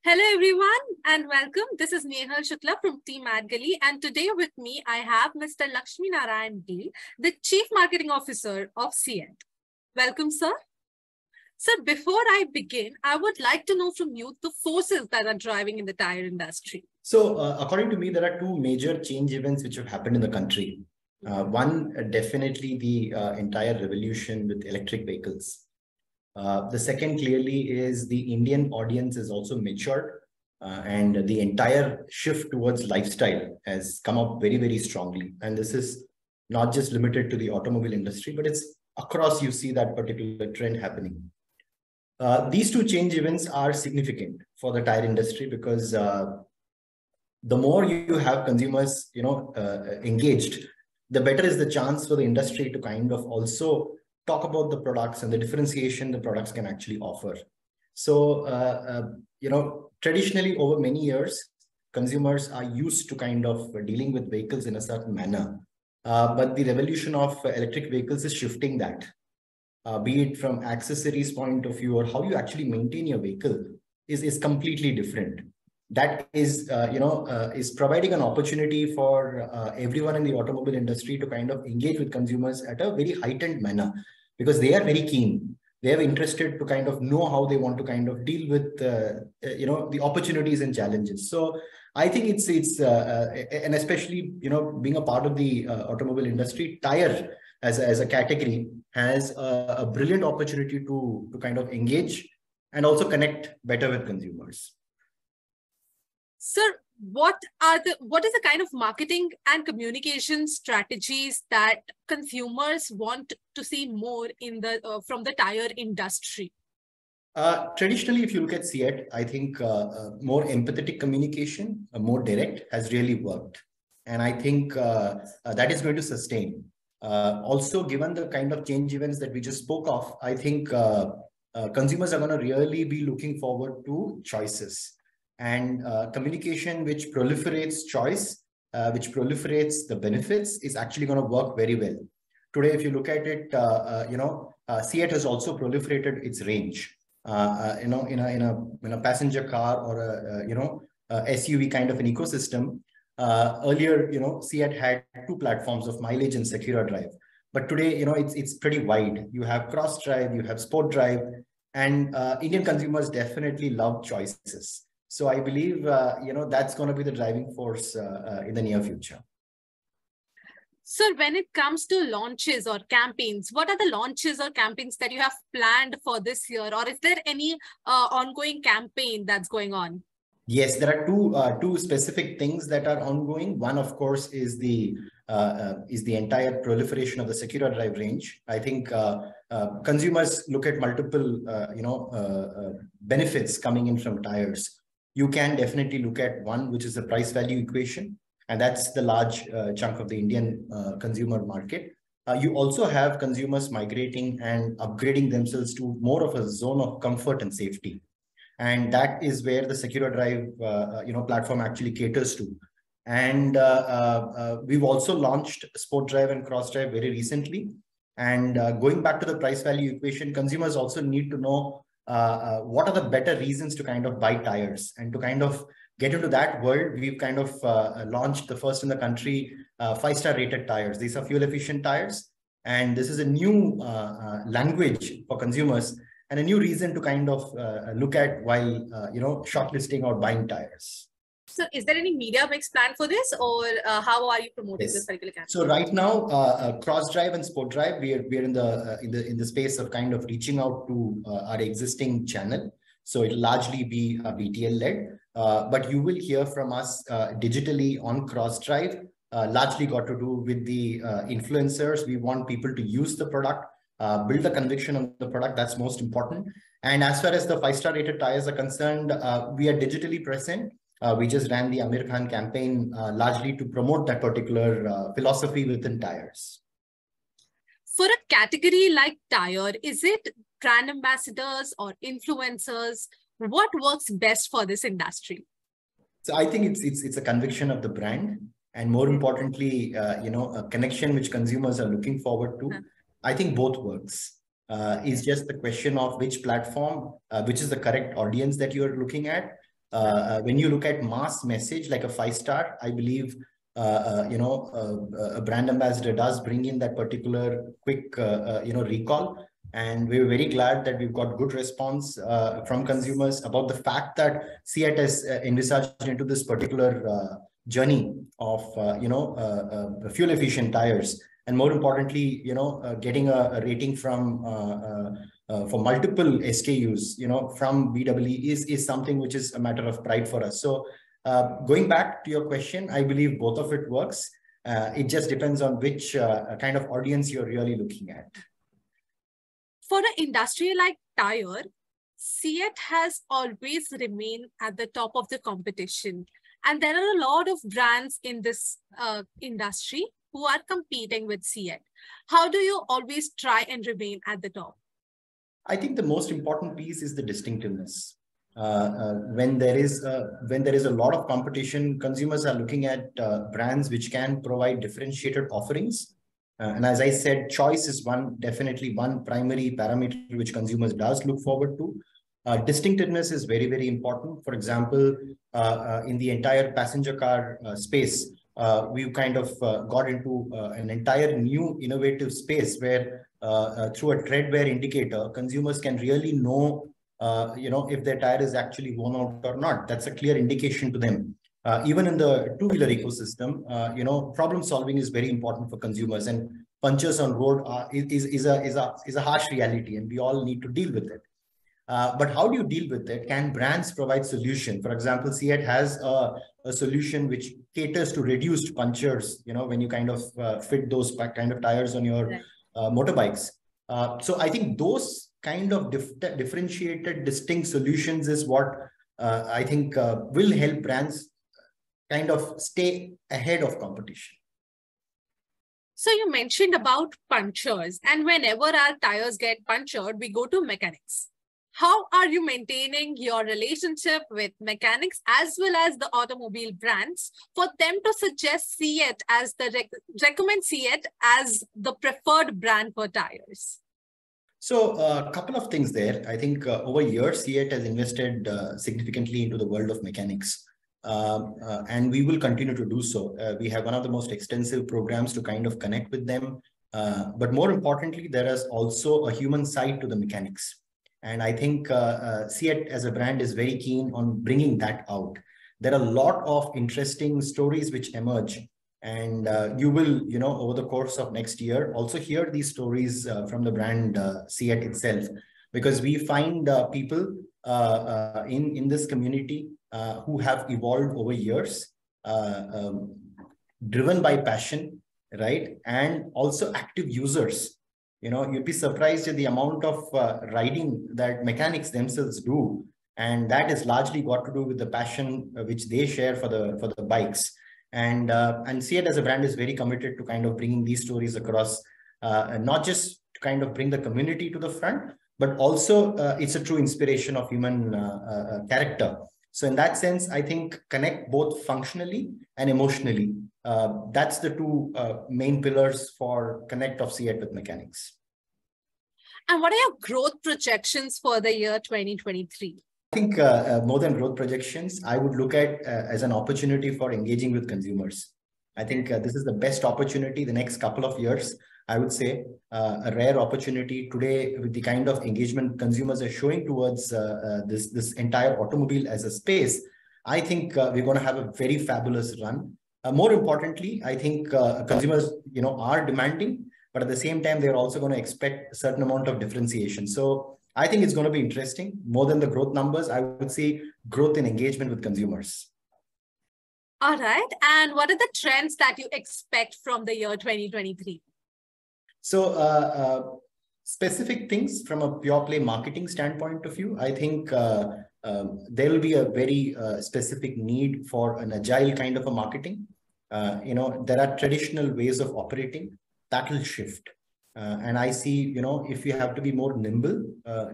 Hello everyone and welcome. This is Nehal Shukla from Team AdGully, and today with me I have Mr. Lakshmi Narayanan, the Chief Marketing Officer of CEAT. Welcome, sir. Sir, before I begin, I would like to know from you the forces that are driving in the tire industry. So, according to me, there are two major change events which have happened in the country. One, definitely the entire revolution with electric vehicles. The second clearly is the Indian audience is also matured and the entire shift towards lifestyle has come up very, very strongly. And this is not just limited to the automobile industry, but it's across, you see that particular trend happening. These two change events are significant for the tire industry because the more you have consumers, engaged, the better is the chance for the industry to kind of also talk about the products and the differentiation the products can actually offer. So, traditionally over many years, consumers are used to kind of dealing with vehicles in a certain manner. But the revolution of electric vehicles is shifting that, be it from accessories point of view or how you actually maintain your vehicle is completely different. That is, is providing an opportunity for everyone in the automobile industry to kind of engage with consumers at a very heightened manner because they are very keen. They are interested to kind of know how they want to kind of deal with, the opportunities and challenges. So I think and especially, being a part of the automobile industry, tire as a category has a brilliant opportunity to kind of engage and also connect better with consumers. Sir, what is the kind of marketing and communication strategies that consumers want to see more in the from the tire industry? Traditionally, if you look at CEAT, I think more empathetic communication, more direct, has really worked. And I think that is going to sustain. Also, given the kind of change events that we just spoke of, I think consumers are going to really be looking forward to choices. And communication which proliferates choice, which proliferates the benefits, is actually going to work very well. Today, if you look at it, CEAT has also proliferated its range. In a passenger car or a SUV kind of an ecosystem. Earlier, CEAT had two platforms of mileage and secure drive, but today, it's pretty wide. You have cross drive, you have sport drive, and Indian consumers definitely love choices. So I believe, that's going to be the driving force in the near future. Sir, when it comes to launches or campaigns, what are the launches or campaigns that you have planned for this year? Or is there any ongoing campaign that's going on? Yes, there are two specific things that are ongoing. One, of course, is the entire proliferation of the secure drive range. I think consumers look at multiple, benefits coming in from tires. You can definitely look at one, which is the price value equation. And that's the large chunk of the Indian consumer market. You also have consumers migrating and upgrading themselves to more of a zone of comfort and safety. And that is where the secure drive, platform actually caters to. And we've also launched sport drive and cross drive very recently. And going back to the price value equation, consumers also need to know what are the better reasons to kind of buy tires. And to kind of get into that world, we've kind of launched the first in the country 5-star rated tires. These are fuel efficient tires. And this is a new language for consumers and a new reason to kind of look at while, shortlisting or buying tires. So is there any media mix plan for this, or how are you promoting this particular campaign? So right now, cross drive and sport drive, we are in the space of kind of reaching out to our existing channel. So it'll largely be BTL led, but you will hear from us digitally on cross drive. Largely got to do with the influencers. We want people to use the product, build the conviction on the product. That's most important. And as far as the 5-star rated tires are concerned, we are digitally present. We just ran the Amir Khan campaign largely to promote that particular philosophy within tires. For a category like tire, is it brand ambassadors or influencers? What works best for this industry? So I think it's a conviction of the brand, and more importantly, a connection which consumers are looking forward to. I think both works. is just the question of which platform, which is the correct audience that you're looking at. When you look at mass message like a 5-star, I believe a brand ambassador does bring in that particular quick recall. And we were very glad that we've got good response from consumers about the fact that CEAT has envisaged into this particular journey of fuel efficient tires, and more importantly, getting a rating from for multiple SKUs, from BEE is something which is a matter of pride for us. So going back to your question, I believe both of it works. It just depends on which kind of audience you're really looking at. For an industry like tire, CEAT has always remained at the top of the competition. And there are a lot of brands in this industry who are competing with CEAT. How do you always try and remain at the top? I think the most important piece is the distinctiveness. When there is a lot of competition, consumers are looking at brands which can provide differentiated offerings. And as I said, choice is definitely one primary parameter which consumers does look forward to. Distinctiveness is very, very important. For example, in the entire passenger car space, we've kind of got into an entire new innovative space where through a tread wear indicator, consumers can really know if their tire is actually worn out or not. That's a clear indication to them. Even in the two-wheeler ecosystem, problem solving is very important for consumers, and punctures on road is a harsh reality, and we all need to deal with it. But how do you deal with it? Can brands provide solution? For example, CEAT has a solution which caters to reduced punctures, when you kind of fit those kind of tires on your motorbikes. So I think those kind of differentiated, distinct solutions is what I think will help brands kind of stay ahead of competition. So you mentioned about punctures, and whenever our tires get punctured, we go to mechanics. How are you maintaining your relationship with mechanics as well as the automobile brands for them to suggest CEAT as recommend CEAT as the preferred brand for tires? So a couple of things there. I think over years, CEAT has invested significantly into the world of mechanics. And we will continue to do so. We have one of the most extensive programs to kind of connect with them. But more importantly, there is also a human side to the mechanics. And I think CEAT as a brand is very keen on bringing that out. There are a lot of interesting stories which emerge. And you will, over the course of next year, also hear these stories from the brand CEAT itself. Because we find people in this community who have evolved over years, driven by passion, right? And also active users. You'd be surprised at the amount of riding that mechanics themselves do. And that is largely got to do with the passion which they share for the bikes. And CEAT as a brand is very committed to kind of bringing these stories across, not just to kind of bring the community to the front, but also it's a true inspiration of human character. So in that sense, I think connect both functionally and emotionally. That's the two main pillars for connect of CEAT with mechanics. And what are your growth projections for the year 2023? I think more than growth projections, I would look at as an opportunity for engaging with consumers. I think this is the best opportunity the next couple of years. I would say a rare opportunity today with the kind of engagement consumers are showing towards this entire automobile as a space. I think we're going to have a very fabulous run. More importantly, I think consumers, are demanding, but at the same time, they're also going to expect a certain amount of differentiation. So I think it's going to be interesting. More than the growth numbers, I would say growth in engagement with consumers. All right. And what are the trends that you expect from the year 2023? So specific things from a pure play marketing standpoint of view, I think there will be a very specific need for an agile kind of a marketing. There are traditional ways of operating that will shift. And I see, if you have to be more nimble,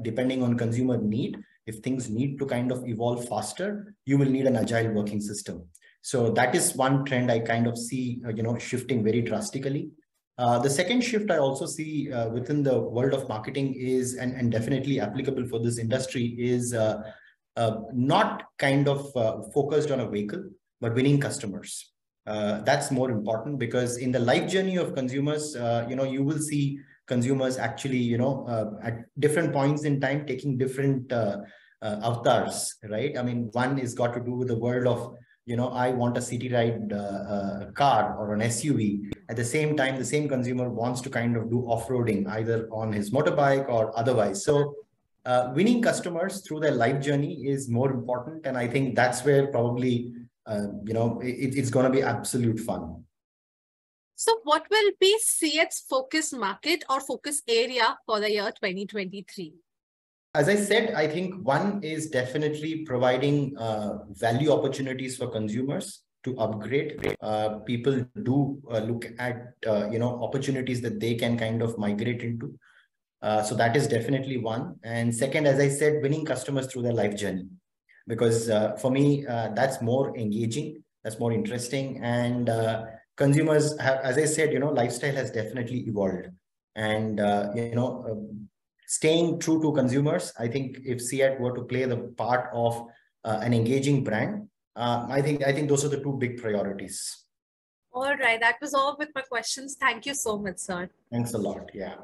depending on consumer need, if things need to kind of evolve faster, you will need an agile working system. So that is one trend I kind of see, shifting very drastically. The second shift I also see within the world of marketing is, and definitely applicable for this industry, is not kind of focused on a vehicle, but winning customers. That's more important, because in the life journey of consumers, you will see consumers actually, at different points in time taking different avatars, right? I mean, one is got to do with the world of, I want a city ride car or an SUV. At the same time, the same consumer wants to kind of do off-roading either on his motorbike or otherwise. So winning customers through their life journey is more important. And I think that's where probably, it's going to be absolute fun. So what will be CEAT's focus market or focus area for the year 2023? As I said, I think one is definitely providing value opportunities for consumers to upgrade. People do look at, opportunities that they can kind of migrate into. So that is definitely one. And second, as I said, winning customers through their life journey, because for me, that's more engaging, that's more interesting. And consumers have, as I said, lifestyle has definitely evolved. And, staying true to consumers, I think if CEAT were to play the part of an engaging brand, I think those are the two big priorities. All right, that was all with my questions. Thank you so much, sir. Thanks a lot. Yeah.